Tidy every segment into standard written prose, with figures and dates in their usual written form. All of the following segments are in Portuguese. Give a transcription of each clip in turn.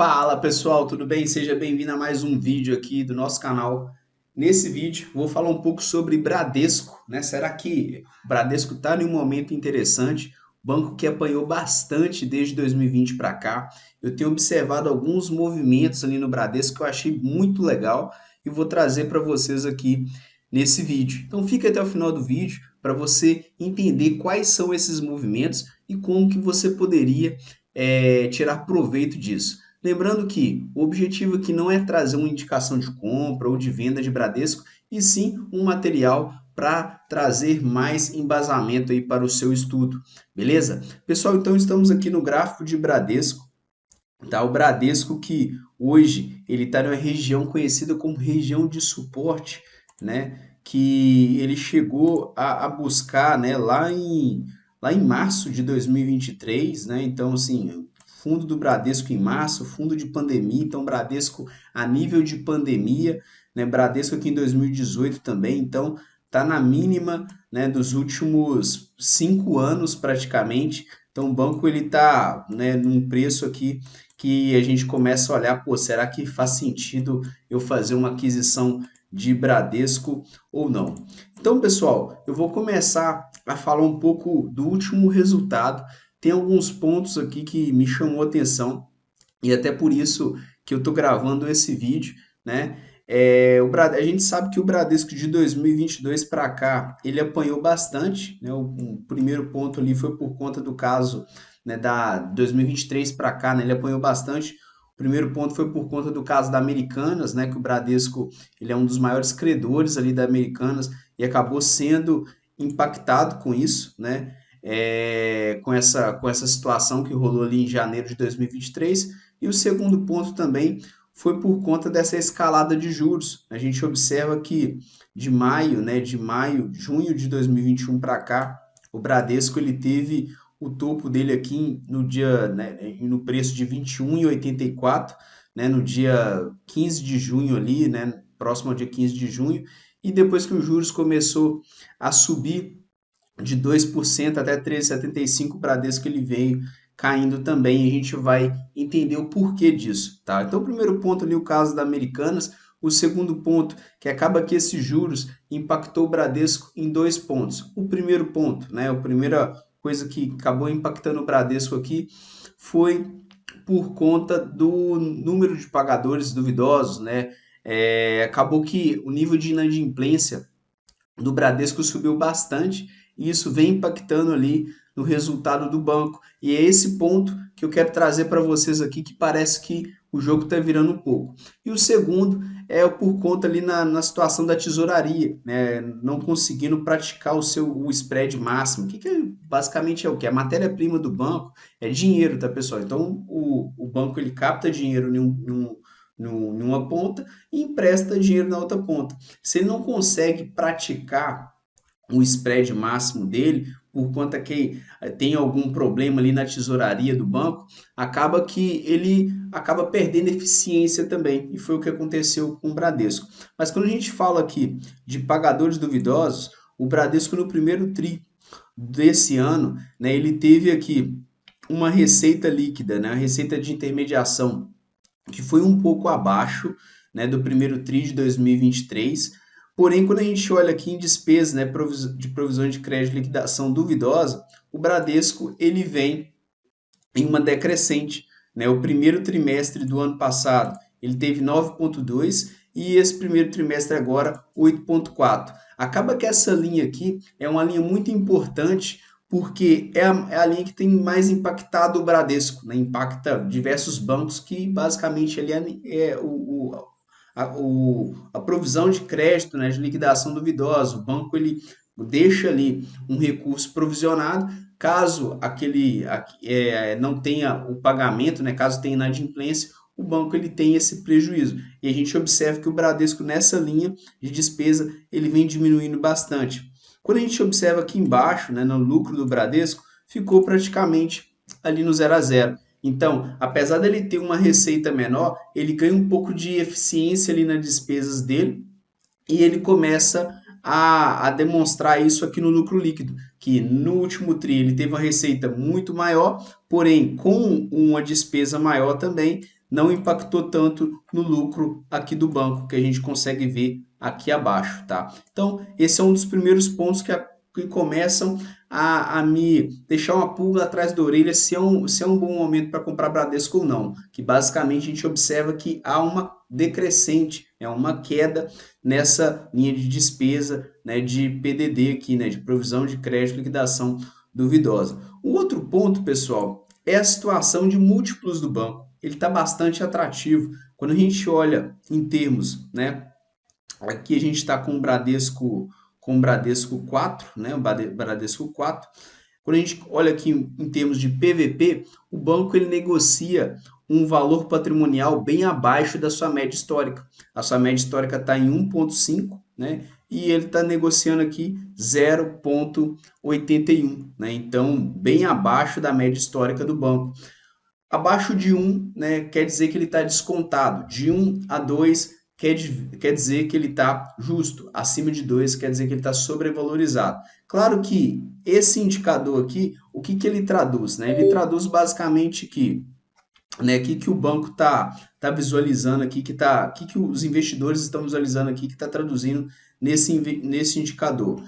Fala pessoal, tudo bem? Seja bem-vindo a mais um vídeo aqui do nosso canal. Nesse vídeo vou falar um pouco sobre Bradesco, né? Será que o Bradesco está em um momento interessante? Banco que apanhou bastante desde 2020 para cá. Eu tenho observado alguns movimentos ali no Bradesco que eu achei muito legal e vou trazer para vocês aqui nesse vídeo. Então fica até o final do vídeo para você entender quais são esses movimentos e como que você poderia tirar proveito disso. Lembrando que o objetivo aqui não é trazer uma indicação de compra ou de venda de Bradesco, e sim um material para trazer mais embasamento aí para o seu estudo, beleza? Pessoal, então estamos aqui no gráfico de Bradesco, tá? O Bradesco que hoje ele está numa região conhecida como região de suporte, né? Que ele chegou a buscar, né? Lá em março de 2023, né? Então, assim, fundo do Bradesco em março, fundo de pandemia, então Bradesco a nível de pandemia, né? Bradesco aqui em 2018 também, então tá na mínima, né? Dos últimos 5 anos praticamente. Então o banco ele tá, né? Num preço aqui que a gente começa a olhar, pô, será que faz sentido eu fazer uma aquisição de Bradesco ou não? Então, pessoal, eu vou começar a falar um pouco do último resultado. Tem alguns pontos aqui que me chamou a atenção e até por isso que eu estou gravando esse vídeo, né? A gente sabe que o Bradesco de 2022 para cá ele apanhou bastante, né? O primeiro ponto ali foi por conta do caso, né, da 2023 para cá, né? Ele apanhou bastante. O primeiro ponto foi por conta do caso da Americanas, né? Que o Bradesco ele é um dos maiores credores ali da Americanas e acabou sendo impactado com isso, né? Com essa situação que rolou ali em janeiro de 2023. E o segundo ponto também foi por conta dessa escalada de juros. A gente observa que de maio, né, junho de 2021 para cá, o Bradesco ele teve o topo dele aqui no dia, né, no preço de 21,84, né, no dia 15 de junho ali, né, próximo ao dia 15 de junho, e depois que os juros começou a subir de 2% até 13,75, o Bradesco ele veio caindo também, e a gente vai entender o porquê disso, tá? Então, o primeiro ponto ali, o caso da Americanas. O segundo ponto, que acaba que esses juros impactou o Bradesco em dois pontos. O primeiro ponto, né, a primeira coisa que acabou impactando o Bradesco aqui foi por conta do número de pagadores duvidosos, né? Acabou que o nível de inadimplência do Bradesco subiu bastante e isso vem impactando ali no resultado do banco. E é esse ponto que eu quero trazer para vocês aqui, que parece que o jogo está virando um pouco. E o segundo é por conta ali na situação da tesouraria, né? Não conseguindo praticar o spread máximo. Basicamente é o que? A matéria-prima do banco é dinheiro, tá, pessoal? Então o banco ele capta dinheiro numa ponta e empresta dinheiro na outra ponta. Se ele não consegue praticar o spread máximo dele, por conta que tem algum problema ali na tesouraria do banco, acaba que ele acaba perdendo eficiência também, e foi o que aconteceu com o Bradesco. Mas quando a gente fala aqui de pagadores duvidosos, o Bradesco no primeiro tri desse ano, né, ele teve aqui uma receita líquida, né, a receita de intermediação que foi um pouco abaixo, né, do primeiro TRI de 2023. Porém, quando a gente olha aqui em despesas, né, de provisões de crédito e liquidação duvidosa, o Bradesco ele vem em uma decrescente, né? O primeiro trimestre do ano passado ele teve 9,2 e esse primeiro trimestre agora 8,4. Acaba que essa linha aqui é uma linha muito importante porque é a linha que tem mais impactado o Bradesco, né? Impacta diversos bancos que basicamente ali a provisão de crédito, né, de liquidação duvidosa. O banco ele deixa ali um recurso provisionado, caso não tenha o pagamento, né, caso tenha inadimplência, o banco ele tem esse prejuízo. E a gente observa que o Bradesco nessa linha de despesa ele vem diminuindo bastante. Quando a gente observa aqui embaixo, né, no lucro do Bradesco, ficou praticamente ali no zero a zero. Então, apesar dele ter uma receita menor, ele ganha um pouco de eficiência ali nas despesas dele e ele começa a demonstrar isso aqui no lucro líquido, que no último TRI ele teve uma receita muito maior, porém com uma despesa maior também, não impactou tanto no lucro aqui do banco, que a gente consegue ver aqui abaixo, tá? Então, esse é um dos primeiros pontos que começam a me deixar uma pulga atrás da orelha se é um bom momento para comprar Bradesco ou não. Que basicamente a gente observa que há uma decrescente, uma queda nessa linha de despesa, né, de PDD aqui, né, de provisão de crédito e liquidação duvidosa. Um outro ponto, pessoal, é a situação de múltiplos do banco. Ele está bastante atrativo. Quando a gente olha em termos, né, aqui a gente está com o Bradesco 4, né, o Bradesco 4. Quando a gente olha aqui em termos de PVP, o banco ele negocia um valor patrimonial bem abaixo da sua média histórica. A sua média histórica está em 1,5, né? E ele está negociando aqui 0,81, né? Então, bem abaixo da média histórica do banco. Abaixo de 1, né, quer dizer que ele está descontado. De 1 a 2 quer dizer que ele está justo. Acima de 2 quer dizer que ele está sobrevalorizado. Claro que esse indicador aqui, o que ele traduz? Né? Ele traduz basicamente que, né, que o banco tá visualizando aqui, que os investidores estão visualizando aqui, que está traduzindo nesse indicador.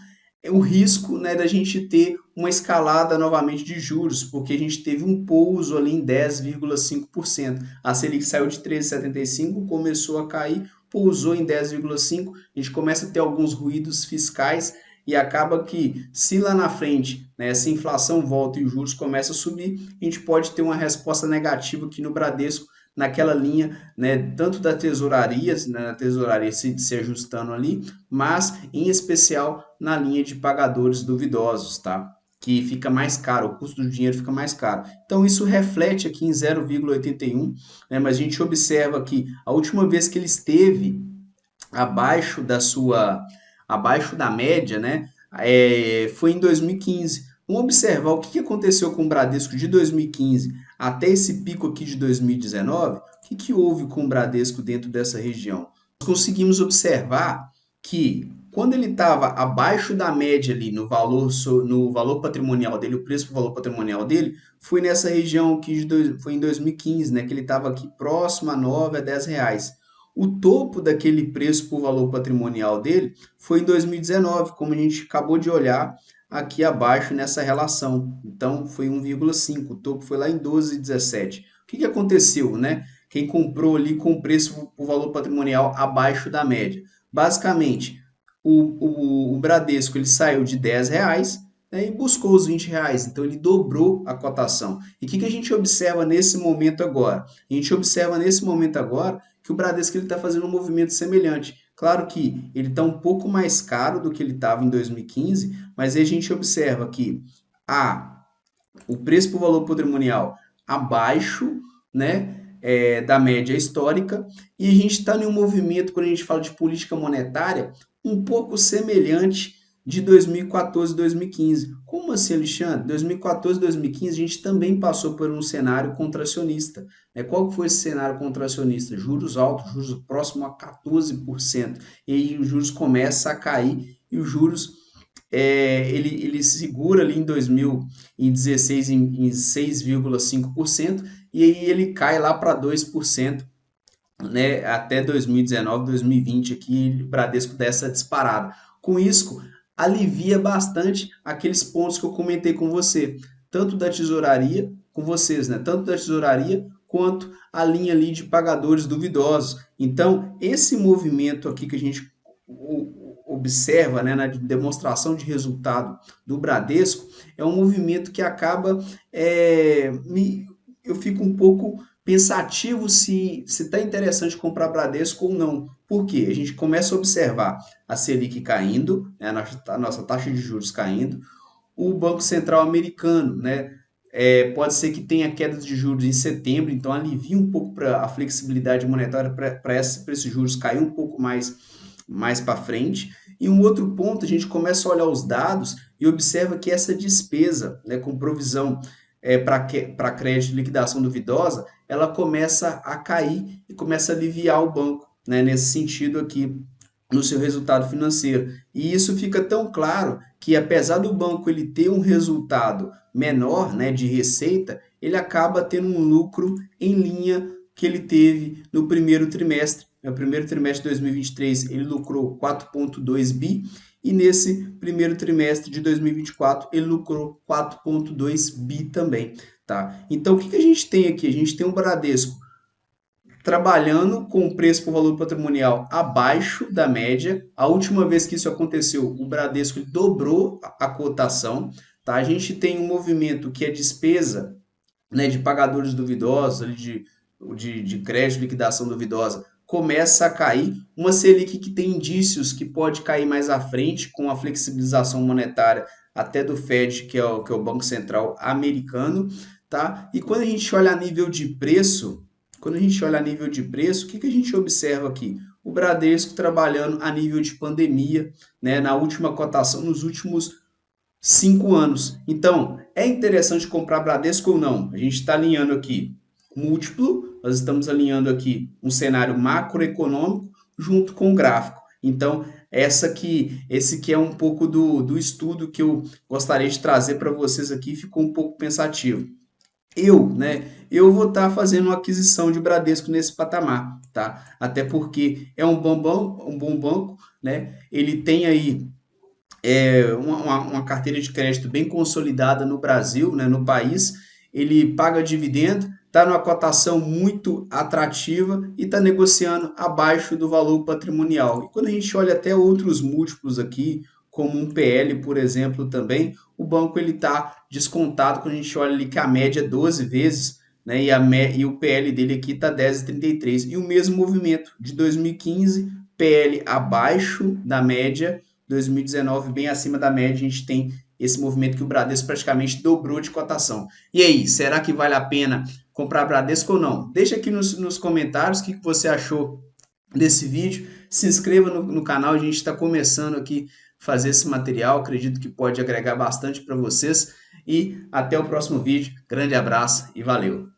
É o risco, né, da gente ter uma escalada novamente de juros, porque a gente teve um pouso ali em 10,5%. A Selic saiu de 13,75, começou a cair, pousou em 10,5%. A gente começa a ter alguns ruídos fiscais e acaba que, se lá na frente, né, essa inflação volta e os juros começam a subir, a gente pode ter uma resposta negativa aqui no Bradesco, naquela linha, né, tanto da tesouraria, né, a tesouraria se ajustando ali, mas em especial na linha de pagadores duvidosos, tá? Que fica mais caro, o custo do dinheiro fica mais caro. Então isso reflete aqui em 0,81, né, mas a gente observa que a última vez que ele esteve abaixo abaixo da média, né, foi em 2015. Vamos observar o que aconteceu com o Bradesco de 2015 até esse pico aqui de 2019. O que houve com o Bradesco dentro dessa região? Nós conseguimos observar que quando ele estava abaixo da média ali no valor patrimonial dele, o preço do valor patrimonial dele, foi nessa região que foi em 2015, né, que ele estava aqui próximo a 9 a 10 reais. O topo daquele preço por valor patrimonial dele foi em 2019, como a gente acabou de olhar aqui abaixo nessa relação. Então foi 1,5, o topo foi lá em 12,17. O que aconteceu, né? Quem comprou ali com preço por valor patrimonial abaixo da média. Basicamente, o Bradesco ele saiu de 10 reais, né, e buscou os 20 reais. Então ele dobrou a cotação. E o que a gente observa nesse momento agora? A gente observa nesse momento agora que o Bradesco está fazendo um movimento semelhante. Claro que ele está um pouco mais caro do que ele estava em 2015, mas aí a gente observa que o preço por valor patrimonial abaixo, né, da média histórica, e a gente está em um movimento, quando a gente fala de política monetária, um pouco semelhante de 2014 e 2015. Como assim, Alexandre? 2014 e 2015 a gente também passou por um cenário contracionista. Qual foi esse cenário contracionista? Juros altos, juros próximos a 14%. E aí os juros começam a cair e os juros ele segura ali em 2016 em 6,5% e aí ele cai lá para 2%, né, até 2019, 2020 aqui o Bradesco dessa disparada. Com isso, alivia bastante aqueles pontos que eu comentei com você, tanto da tesouraria, com vocês, né, tanto da tesouraria quanto a linha ali de pagadores duvidosos. Então, esse movimento aqui que a gente observa, né, na demonstração de resultado do Bradesco, é um movimento que acaba, eu fico um pouco pensativo se está interessante comprar Bradesco ou não. Por quê? A gente começa a observar a Selic caindo, né, a nossa taxa de juros caindo, o Banco Central americano, né, pode ser que tenha queda de juros em setembro, então alivia um pouco para a flexibilidade monetária para esses juros cair um pouco mais para frente. E um outro ponto, a gente começa a olhar os dados e observa que essa despesa, né, com provisão para crédito de liquidação duvidosa, ela começa a cair e começa a aliviar o banco, né, nesse sentido aqui, no seu resultado financeiro. E isso fica tão claro que, apesar do banco ele ter um resultado menor, né, de receita, ele acaba tendo um lucro em linha que ele teve no primeiro trimestre. No primeiro trimestre de 2023, ele lucrou 4,2 bi, e nesse primeiro trimestre de 2024, ele lucrou 4,2 bi também, tá? Então, o que a gente tem aqui? A gente tem um Bradesco trabalhando com preço por valor patrimonial abaixo da média. A última vez que isso aconteceu, o Bradesco dobrou a cotação, tá? A gente tem um movimento que é despesa, né, de pagadores duvidosos, de crédito, liquidação duvidosa, começa a cair. Uma Selic que tem indícios que pode cair mais à frente com a flexibilização monetária até do Fed, que é o Banco Central americano, tá? E quando a gente olha a nível de preço, o que a gente observa aqui? O Bradesco trabalhando a nível de pandemia, né, na última cotação, nos últimos 5 anos. Então, é interessante comprar Bradesco ou não? A gente está alinhando aqui múltiplo, nós estamos alinhando aqui um cenário macroeconômico junto com o gráfico. Então, esse que é um pouco do estudo que eu gostaria de trazer para vocês aqui, ficou um pouco pensativo. Eu vou estar fazendo uma aquisição de Bradesco nesse patamar, tá? Até porque é um bom banco, né? Ele tem aí uma carteira de crédito bem consolidada no Brasil, né, no país. Ele paga dividendo, está numa cotação muito atrativa e está negociando abaixo do valor patrimonial. E quando a gente olha até outros múltiplos aqui, como um PL, por exemplo, também, o banco ele está descontado quando a gente olha ali que a média é 12 vezes, né, e o PL dele aqui está 10,33. E o mesmo movimento de 2015, PL abaixo da média, 2019 bem acima da média, a gente tem esse movimento que o Bradesco praticamente dobrou de cotação. E aí, será que vale a pena comprar Bradesco ou não? Deixa aqui nos comentários o que você achou desse vídeo. Se inscreva no canal, a gente está começando aqui a fazer esse material, acredito que pode agregar bastante para vocês. E até o próximo vídeo. Grande abraço e valeu!